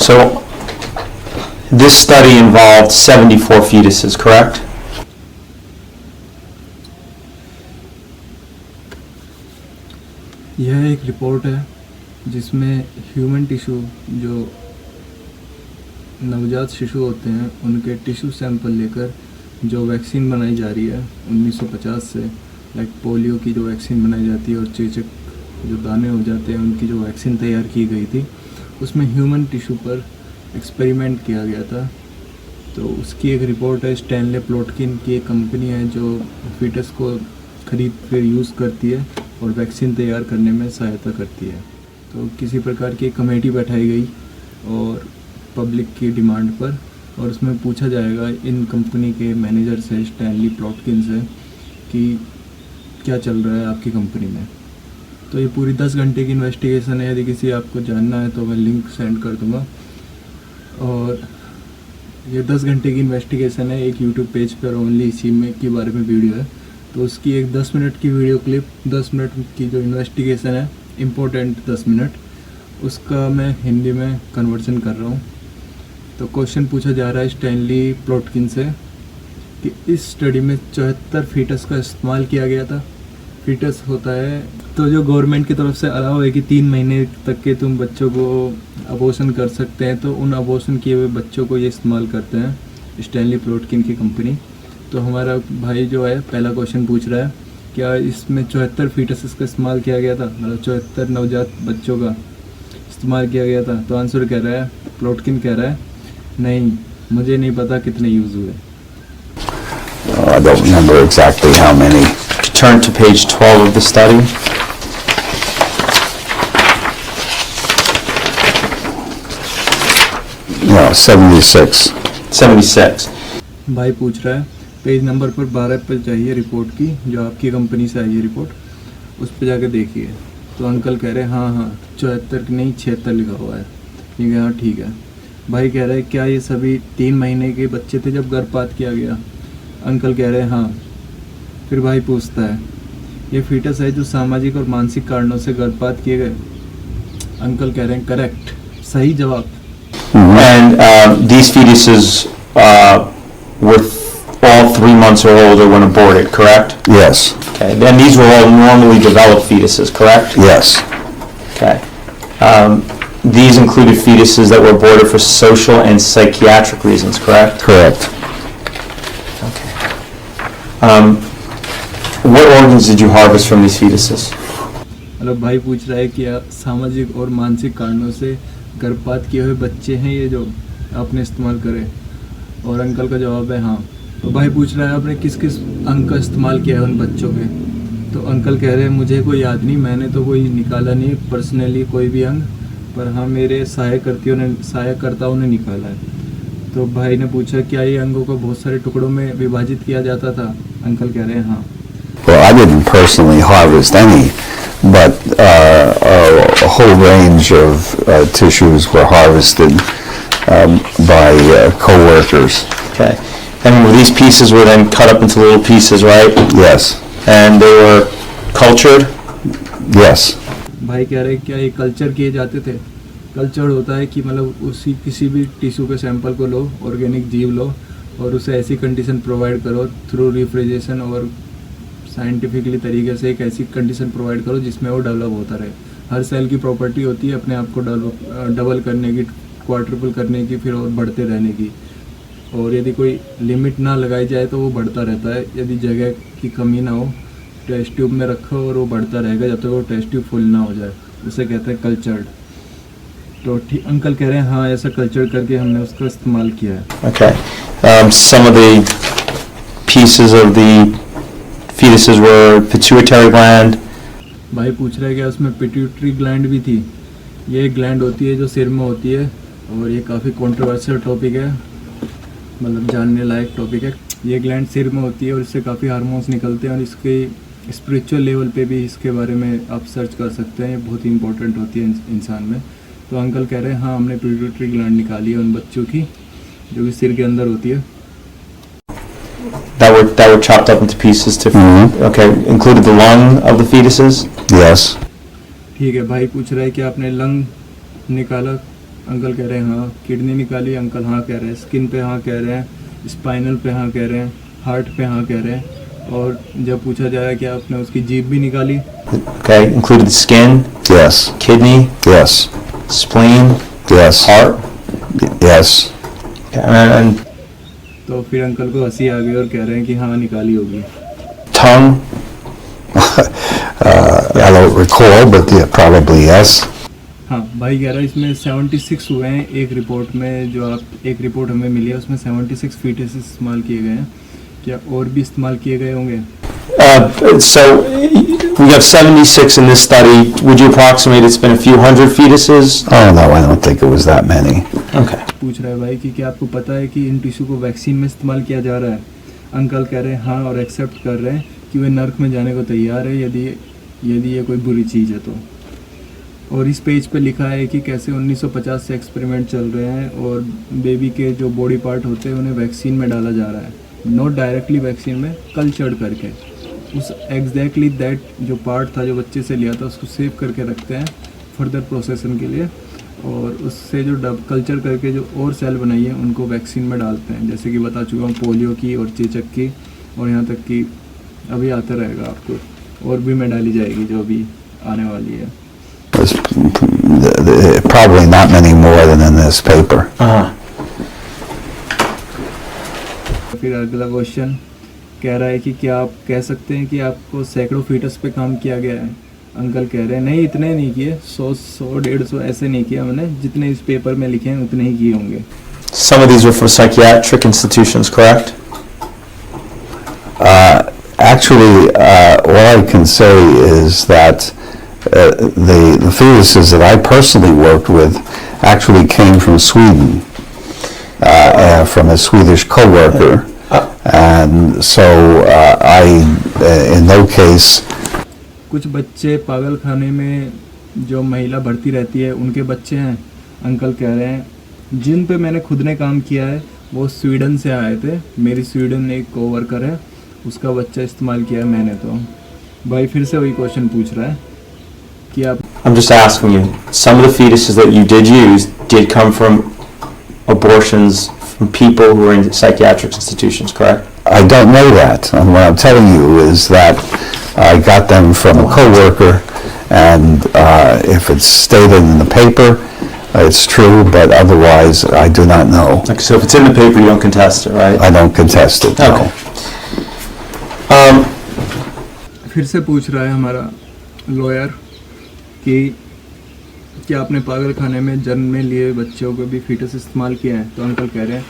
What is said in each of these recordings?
So this study involved 74 fetuses, correct? यह एक report है जिसमें ह्यूमन टिश्यू जो नवजात शिशु होते हैं उनके टिश्यू सैंपल लेकर जो वैक्सीन बनाई जा रही है 1950 से, लाइक पोलियो की जो वैक्सीन बनाई जाती है और चेचक जो दाने हो जाते हैं उनकी जो वैक्सीन तैयार की गई थी, उसमें ह्यूमन टिश्यू पर एक्सपेरिमेंट किया गया था। तो उसकी एक रिपोर्ट है। स्टैनले प्लॉटकिन की एक कंपनी है जो फीटस को खरीद कर यूज़ करती है और वैक्सीन तैयार करने में सहायता करती है। तो किसी प्रकार की कमेटी बैठाई गई और पब्लिक की डिमांड पर, और उसमें पूछा जाएगा इन कंपनी के मैनेजर से, स्टैनली प्लॉटकिन से, कि क्या चल रहा है आपकी कंपनी में। तो ये पूरी 10 घंटे की इन्वेस्टिगेशन है। यदि किसी आपको जानना है तो मैं लिंक सेंड कर दूँगा। और ये 10 घंटे की इन्वेस्टिगेशन है। एक यूट्यूब पेज पर ओनली इसी में के बारे में वीडियो है। तो उसकी एक 10 मिनट की वीडियो क्लिप, 10 मिनट की जो इन्वेस्टिगेशन है, इम्पोर्टेंट 10 मिनट, उसका मैं हिंदी में कन्वर्जन कर रहा हूँ। तो क्वेश्चन पूछा जा रहा है स्टैनली प्लॉटकिन से कि इस स्टडी में 74 फीटस का इस्तेमाल किया गया था। फीटस होता है तो जो गवर्नमेंट की तरफ से अलाउ है कि 3 महीने तक के तुम बच्चों को अबॉर्शन कर सकते हैं, तो उन अबॉर्शन किए हुए बच्चों को ये इस्तेमाल करते हैं स्टैनली प्लॉटकिन की कंपनी। तो हमारा भाई जो है पहला क्वेश्चन पूछ रहा है, क्या इसमें 74 फीटस का इस्तेमाल किया गया था, मतलब 74 नवजात बच्चों का इस्तेमाल किया गया था। तो आंसर कह रहा है, प्लॉटकिन कह रहा है, नहीं, मुझे नहीं पता कितने यूज़ हुए। I don't remember exactly how many. Turn to page 12 of the study. Yeah, 76. 76. भाई पूछ रहा है पेज नंबर पर 12 पर चाहिए रिपोर्ट की, जो आपकी कंपनी से आई है रिपोर्ट, उस पर जाके देखिए। तो अंकल कह रहे हैं हाँ 74 नहीं 76 लिखा हुआ है। ठीक है, हाँ ठीक है। भाई कह रहे हैं क्या ये सभी 3 महीने के बच्चे थे जब गर्भपात किया गया। अंकल कह रहे हैं हाँ। फिर भाई पूछता है ये फीटस है जो सामाजिक और मानसिक कारणों से गर्भपात किए गए। अंकल कह रहे हैं करेक्ट, सही जवाब। And these fetuses were all 3 months or older when aborted, correct? Yes. Okay. And these were all normally developed fetuses, correct? Yes. Okay. These included fetuses that were aborted for social and psychiatric reasons, correct? Correct. What organs did you harvest from these fetuses? मतलब भाई पूछ रहा है कि सामाजिक और मानसिक कारणों से गर्भपात किए हुए बच्चे हैं ये जो आपने इस्तेमाल करे। और अंकल का जवाब है हाँ। तो भाई पूछ रहा है आपने किस किस अंग का इस्तेमाल किया है उन बच्चों के। तो अंकल कह रहे हैं मुझे कोई याद नहीं, मैंने तो कोई निकाला नहीं पर्सनली कोई भी अंग, पर हाँ मेरे सहायकर्ताओं ने निकाला है। तो भाई ने पूछा क्या ये अंगों को बहुत सारे टुकड़ों में विभाजित किया जाता था। अंकल कह रहे हैं हाँ। Well, I didn't personally harvest any, but a whole range of tissues were harvested by co-workers. Okay. And these pieces were then cut up into little pieces, right? Yes. And they were cultured? Yes. भाई कह रहे क्या ये culture किए जाते थे। Culture होता है कि मतलब उसी किसी भी टिश्यू के सैंपल को लो, ऑर्गेनिक जीव लो, और उसे ऐसी कंडीशन प्रोवाइड करो थ्रू रेफ्रिजरेशन और साइंटिफिकली तरीके से एक ऐसी कंडीशन प्रोवाइड करो जिसमें वो डेवलप होता रहे। हर सेल की प्रॉपर्टी होती है अपने आप को डबल करने की, क्वाड्रुपल करने की, फिर और बढ़ते रहने की। और यदि कोई लिमिट ना लगाई जाए तो वो बढ़ता रहता है। यदि जगह की कमी ना हो, टेस्ट ट्यूब में रखो और वो बढ़ता रहेगा जब तक वो टेस्ट ट्यूब फुल ना हो जाए। उसे कहते हैं कल्चर्ड। तो ठीक अंकल कह रहे हैं हाँ ऐसा कल्चर करके हमने उसका इस्तेमाल किया है। Okay. Some of the pieces of the fetuses were pituitary gland. भाई पूछ रहा है कि उसमें पिट्यूटरी ग्लैंड भी थी। ये एक ग्लैंड होती है जो सिर में होती है, और ये काफ़ी कंट्रोवर्शियल टॉपिक है, मतलब जानने लायक टॉपिक है। ये ग्लैंड सिर में होती है और इससे काफ़ी हार्मोन्स निकलते हैं, और इसके स्पिरिचुअल लेवल पे भी इसके बारे में आप सर्च कर सकते हैं। ये बहुत ही इंपॉर्टेंट होती है इंसान में। तो अंकल कह रहे हैं हाँ हमने पिट्यूटरी ग्लैंड निकाली है उन बच्चों की जो कि सिर के अंदर होती है। That were chopped up into pieces to okay, included the lung of the fetuses? Yes. ठीक है, भाई पूछ रहा है कि आपने लंग निकाला अंकल कह रहे हैं हाँ। किडनी निकाली, अंकल हाँ कह रहे हैं। स्किन पे हाँ कह रहे हैं, स्पाइनल पे हाँ कह रहे हैं, हार्ट पे हाँ कह रहे हैं। और जब पूछा जाए कि आपने उसकी जीभ भी निकाली, Okay, included the skin, Yes. kidney, Yes. spleen, Yes. heart. Yes. Okay, and तो फिर अंकल को हंसी आ गई और कह रहे हैं कि हाँ निकाली होगी। tongue. I don't recall, but yeah, probably yes. हाँ, भाई कह रहा है इसमें 76 हुए हैं एक रिपोर्ट में। जो आप एक रिपोर्ट हमें मिली है उसमें 76 फीटस इस्तेमाल किए गए हैं। क्या और भी इस्तेमाल किए गए होंगे? So we have 76 in this study. Would you approximate it's been a few hundred fetuses? Oh no, I don't think it was that many. Okay. पूछ रहा है भाई कि क्या आपको पता है कि इन टिश्यू को वैक्सीन में इस्तेमाल किया जा रहा है? अंकल कह रहे हैं हाँ, और एक्सेप्ट कर रहे हैं कि वे नर्क में जाने को तैयार है यदि ये कोई बुरी चीज़ है तो। और इस पेज पे लिखा है कि कैसे 1950 से एक्सपेरिमेंट चल रहे हैं और बेबी के जो बॉडी पार्ट होते हैं उन्हें वैक्सीन में डाला जा रहा है, नॉट डायरेक्टली वैक्सीन में, कल्चर्ड करके। उस एग्जैक्टली दैट जो पार्ट था जो बच्चे से लिया था उसको सेव करके रखते हैं फर्दर प्रोसेसिंग के लिए, और उससे जो कल्चर करके जो और सेल बनाई है उनको वैक्सीन में डालते हैं। जैसे कि बता चुका हूँ पोलियो की और चेचक की, और यहाँ तक कि अभी आता रहेगा आपको और भी में डाली जाएगी जो अभी आने वाली है। There's probably not many more than in this paper. फिर अगला क्वेश्चन कह रहा है कि क्या आप कह सकते हैं कि आपको सैकड़ों फीटस पे काम किया गया है? अंकल कह रहे हैं नहीं, इतने नहीं किए, 100, 150 ऐसे नहीं किया मैंने, जितने इस पेपर में लिखे हैं उतने ही किए होंगे। Some of these are for psychiatric institutions, correct? Actually, all I can say is that the fetuses that I personally worked with actually came from Sweden, from a Swedish co-worker, and so in no case. कुछ बच्चे पागल खाने में जो महिला भर्ती रहती है उनके बच्चे हैं। अंकल कह रहे हैं जिन पे मैंने खुद ने काम किया है वो स्वीडन से आए थे। मेरी स्वीडन में एक कोवर्कर है, उसका बच्चा इस्तेमाल किया है मैंने। तो भाई फिर से वही क्वेश्चन पूछ रहा है कि आप। I'm just asking you. Some of the fetuses that you did use did come from abortions from people who were in psychiatric institutions, correct? I don't know that. And what I'm telling you is that I got them from a coworker, and if it's stated in the paper, it's true, but otherwise I do not know. Like, so if it's in the paper, you don't contest it, right? I don't contest it, no. Okay. फिर से पूछ रहा है हमारा lawyer कि क्या आपने पागल खाने में जन्म में लिए बच्चों को भी फीटस इस्तेमाल किया है? तो अंकल कह रहे हैं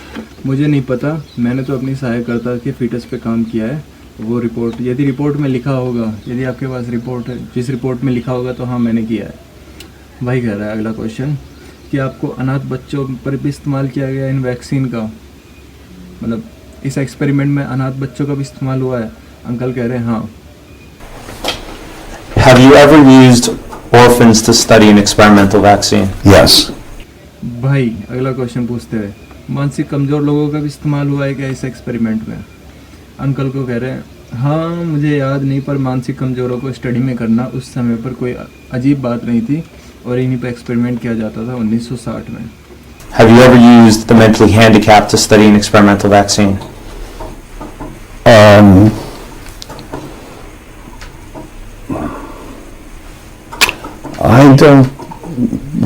मुझे नहीं पता, मैंने तो अपनी सहायकर्ता के फीटस पे काम किया है। वो रिपोर्ट, यदि रिपोर्ट में लिखा होगा, यदि आपके पास रिपोर्ट है, जिस रिपोर्ट में लिखा होगा तो हाँ मैंने किया है। भाई कह रहा है अगला क्वेश्चन कि आपको अनाथ बच्चों पर भी इस्तेमाल किया गया इन वैक्सीन का, मतलब इस एक्सपेरिमेंट में अनाथ बच्चों का भी इस्तेमाल हुआ है? अंकल कह रहे हैं हाँ। Have you ever used orphans to study an experimental vaccine? Yes. भाई अगला क्वेश्चन पूछते हैं मानसिक कमज़ोर लोगों का भी इस्तेमाल हुआ है क्या इस एक्सपेरिमेंट में? अंकल को कह रहे हैं हाँ, मुझे याद नहीं, पर मानसिक कमज़ोरों को स्टडी में करना उस समय पर कोई अजीब बात नहीं थी और इन्हीं पर एक्सपेरिमेंट किया जाता था 1960 में। Have you ever used the mentally handicapped to study an experimental vaccine? I don't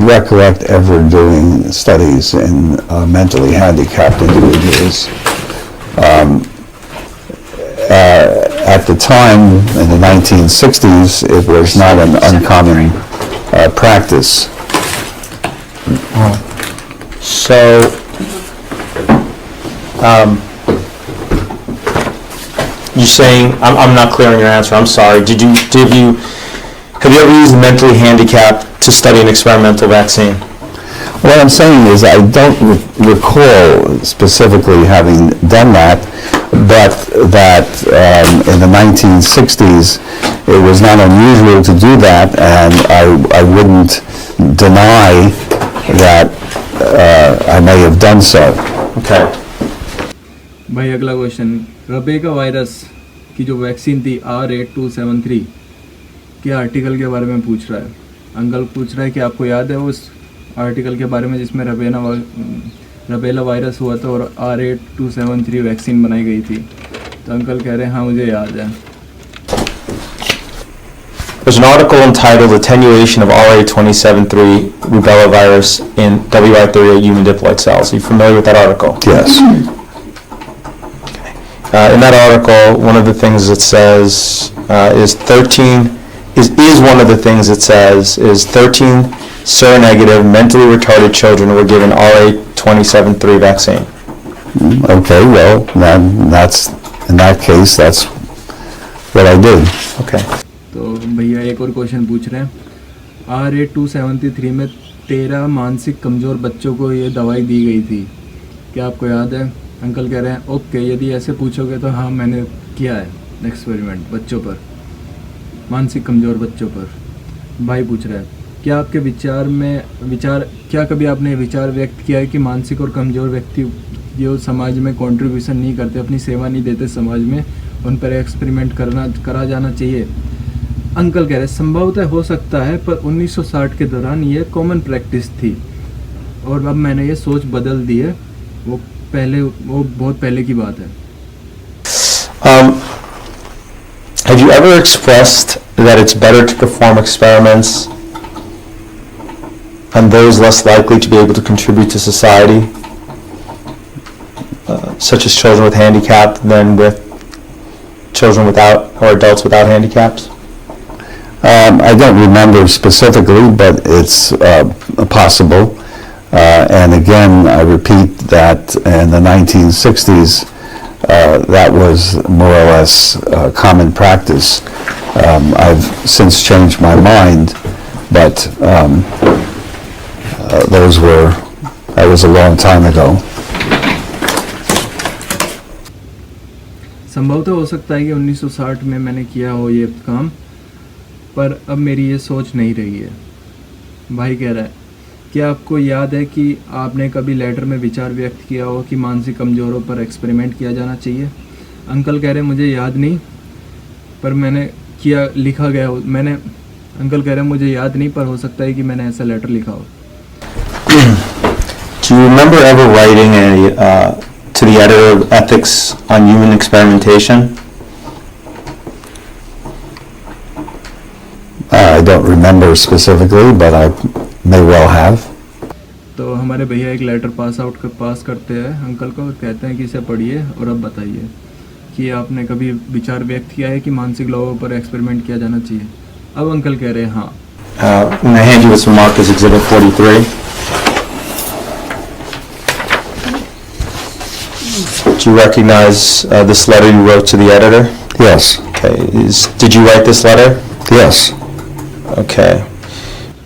recollect ever doing studies in mentally handicapped individuals. At the time, in the 1960s, it was not an uncommon practice. So, you're saying, I'm not clear on your answer, I'm sorry. Have you ever used a mentally handicapped to study an experimental vaccine? What I'm saying is I don't recall specifically having done that, but that in the 1960s it was not unusual to do that, and I wouldn't deny that I may have done so. Okay. भाई अगला question, Rebecca virus की जो vaccine थी R8273 के article के बारे में पूछ रहा है। अंकल पूछ रहा है कि आपको याद है उस आर्टिकल के बारे में जिसमें रबेला वायरस हुआ था और R8273 वैक्सीन बनाई गई थी। तो अंकल कह रहे हैं हाँ मुझे याद है। There's an article entitled Attenuation of RA273 Rubella Virus in WI38 Human Diploid Cells. Are you familiar with that article? Yes. In that article, one of the things it says is one of the things it says is 13 seronegative mentally retarded children were given RA273 vaccine. Okay, well, then that's, in that case, that's what I did. Okay. तो भैया एक और question पूछ रहे हैं, RA273 में 13 मानसिक कमज़ोर बच्चों को ये दवाई दी गई थी, क्या आपको याद है? अंकल कह रहे हैं ओके, यदि ऐसे पूछोगे तो हाँ मैंने किया है एक्सपेरिमेंट बच्चों पर, मानसिक कमज़ोर बच्चों पर। भाई पूछ रहा है क्या आपके क्या कभी आपने विचार व्यक्त किया है कि मानसिक और कमज़ोर व्यक्ति जो समाज में कंट्रीब्यूशन नहीं करते, अपनी सेवा नहीं देते समाज में, उन पर एक्सपेरिमेंट करा जाना चाहिए? अंकल कह रहे संभवतः हो सकता है, पर 1960 के दौरान ये कॉमन प्रैक्टिस थी और अब मैंने ये सोच बदल दी है। वो बहुत पहले की बात है। Have you ever expressed that it's better to perform experiments on those less likely to be able to contribute to society, such as children with handicap, than with children without or adults without handicaps? I don't remember specifically, but it's possible. And again, I repeat that in the 1960s, that was more or less common practice. I've since changed my mind, but that was a long time ago. संभवतः हो सकता है कि 1960 में मैंने किया हो ये काम, पर अब मेरी ये सोच नहीं रही है। भाई कह रहा है क्या आपको याद है कि आपने कभी लेटर में विचार व्यक्त किया हो कि मानसिक कमज़ोरों पर एक्सपेरिमेंट किया जाना चाहिए? अंकल कह रहे हैं मुझे याद नहीं, पर मैंने लिखा गया हो। अंकल कह रहे हैं मुझे याद नहीं, पर हो सकता है कि मैंने ऐसा लेटर लिखा हो। Do you remember ever writing to the editor of Ethics on Human Experimentation? I don't remember specifically, but I may well have. तो हमारे भैया एक लेटर पास करते हैं अंकल को और कहते हैं कि इसे पढ़िए और अब बताइए कि आपने कभी विचार व्यक्त किया है कि मानसिक लोगों पर एक्सपेरिमेंट किया जाना चाहिए? अब अंकल कह रहे हैं हाँ। I'm going to hand you what's marked as Exhibit 43. Do you recognize this letter you wrote to the editor? Yes. Okay. Did you write this letter? Yes. Okay.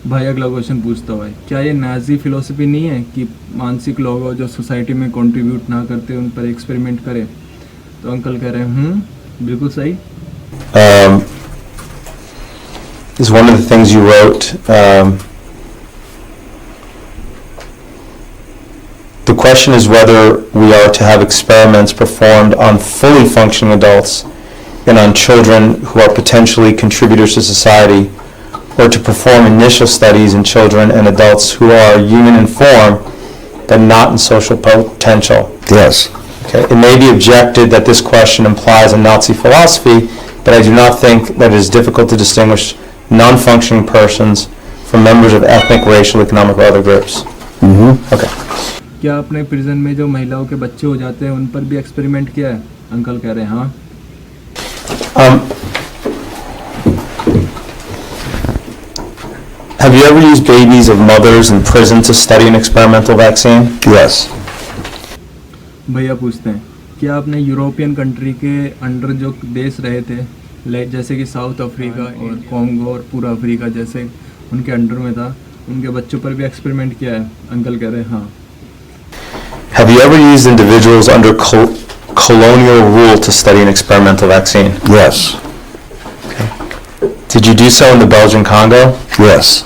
भाई अगला क्वेश्चन पूछता हुआ है क्या ये नाजी फिलोसफी नहीं है कि मानसिक लोग जो सोसाइटी में कंट्रीब्यूट ना करते उन पर एक्सपेरिमेंट करें? तो अंकल कह रहे हैं बिल्कुल सही। Is one of the things you wrote. The question is whether we are to have experiments performed on fully functioning adults and on children who are potentially contributors to society, or to perform initial studies in children and adults who are human in form but not in social potential. Yes. Okay. It may be objected that this question implies a Nazi philosophy, but I do not think that it is difficult to distinguish non-functioning persons from members of ethnic, racial, economic, or other groups. Okay. क्या आपने prison में जो महिलाओं के बच्चे हो जाते हैं उन पर भी एक्सपेरिमेंट किया है? अंकल कह रहे हैं हाँ। Have you ever used babies of mothers in prison to study an experimental vaccine? Yes. भैया पूछते हैं क्या आपने यूरोपियन कंट्री के अंडर जो देश रहे थे जैसे कि साउथ अफ्रीका और कॉन्गो और पूरा अफ्रीका जैसे उनके अंडर में था, उनके बच्चों पर भी एक्सपेरिमेंट किया है? अंकल कह रहे हैं हाँ। Have you ever used individuals under colonial rule to study an experimental vaccine? Yes. Did you do so in the Belgian Congo? Yes.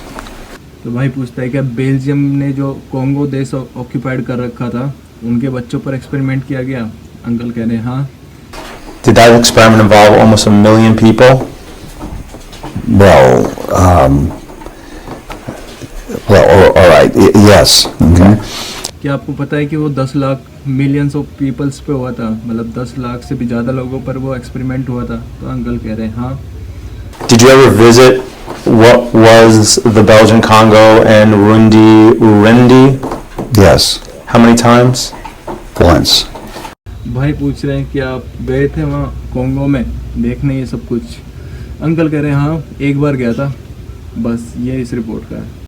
तो भाई पूछता है क्या बेल्जियम ने जो कॉन्गो देश ऑक्यूपाइड कर रखा था उनके बच्चों पर एक्सपेरिमेंट किया गया? अंकल कह रहे हैं हाँ। Did that experiment involve almost 1 million people? Well, or right, yes. Okay. क्या आपको पता है कि वो 10 लाख मिलियंस ऑफ पीपल्स पे हुआ था, मतलब 10 लाख से भी ज़्यादा लोगों पर वो एक्सपेरिमेंट हुआ था? तो अंकल कह रहे हैं हाँ। Did you ever visit what was the Belgian Congo and Urundi? Yes, How many times? once. भाई पूछ रहे हैं कि आप गए थे वहाँ कॉन्गो में देखने ये सब कुछ? अंकल कह रहे हैं हाँ, एक बार गया था, बस ये इस रिपोर्ट का है।